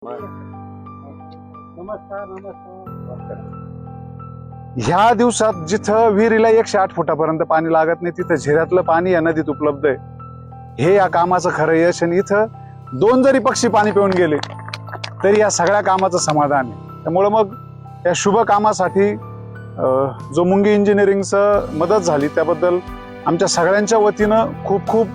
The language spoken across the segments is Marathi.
नमस्कार नमस्कार. ह्या दिवसात जिथं विहिरीला 108 फुटापर्यंत पाणी लागत नाही तिथं झिऱ्यातलं पाणी या नदीत उपलब्ध आहे. हे या कामाचं खरं यश. आणि इथं 2 जरी पक्षी पाणी पिऊन गेले तरी या सगळ्या कामाचं समाधान आहे. त्यामुळं मग या शुभ कामासाठी जो मुंगी इंजिनिअरिंगचं मदत झाली त्याबद्दल आमच्या सगळ्यांच्या वतीनं खूप खूप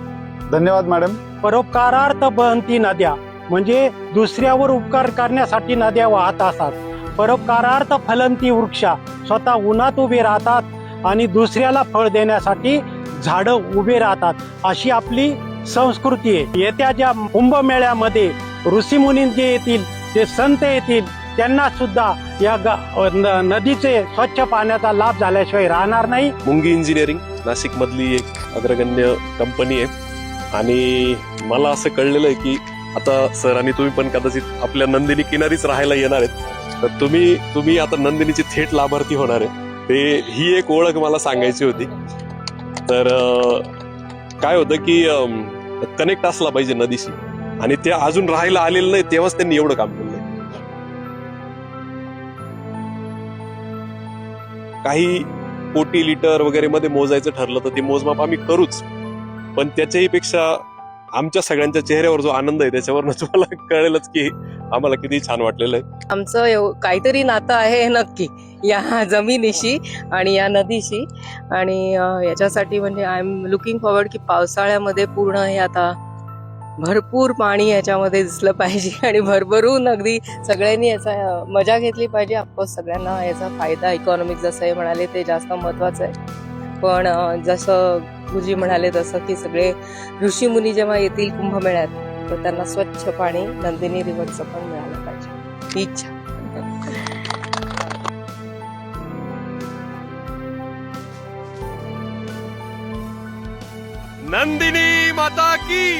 धन्यवाद मॅडम. परोपकारार्थ बहंती नद्या म्हणजे दुसऱ्यावर उपकार करण्यासाठी नद्या वाहत असतात. परोपकारार्थ फलंती वृक्षा स्वतः उन्हात उभे राहतात आणि दुसऱ्याला फळ देण्यासाठी झाडं उभे राहतात. अशी आपली संस्कृती आहे. येत्या ज्या कुंभमेळ्यामध्ये ऋषीमुनी जे येतील ते संत येतील त्यांना सुद्धा या नदीचे स्वच्छ पाण्याचा लाभ झाल्याशिवाय राहणार नाही. मुंगी इंजिनिअरिंग नाशिक मधली एक अग्रगण्य कंपनी आहे आणि मला असं कळलेलं आहे की आता सर आणि तुम्ही पण कदाचित आपल्या नंदिनी किनारीच राहायला येणार आहेत, तर तुम्ही आता नंदिनीचे थेट लाभार्थी होणार आहे. ते ही एक ओळख मला सांगायची होती. तर काय होतं की कनेक्ट असला पाहिजे नदीशी आणि ते अजून राहायला आलेलं नाही तेव्हाच त्यांनी एवढं काम केलं. काही कोटी लिटर वगैरे मध्ये मोजायचं ठरलं तर ते मोजमाप आम्ही करूच, पण त्याच्याही पेक्षा आमच्या सगळ्यांच्या चेहऱ्यावर जो आनंद आहे त्याच्यावर तुम्हाला कळेलच की आम्हाला किती छान वाटलेलं आहे. आमचं काहीतरी नातं आहे हे नक्की या जमिनीशी आणि या नदीशी. आणि याच्यासाठी म्हणजे आय एम लुकिंग फॉरवर्ड की पावसाळ्यामध्ये पूर्ण हे आता भरपूर पाणी याच्यामध्ये दिसलं पाहिजे आणि भरभरून अगदी सगळ्यांनी याचा मजा घेतली पाहिजे. ऑफकोर्स सगळ्यांना याचा फायदा इकॉनॉमिक जसं हे म्हणाले ते जास्त महत्त्वाचं आहे. पण जसं गुरुजी म्हणाले तसं की सगळे ऋषीमुनी जेव्हा येतील कुंभमेळ्यात तर त्यांना स्वच्छ पाणी नंदिनी रिव्हरचं पण मिळालं पाहिजे ही इच्छा. नंदिनी माता की,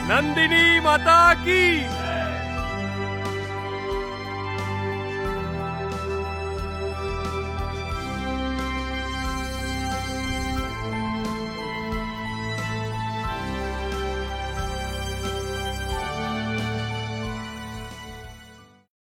नंदिनी माता की.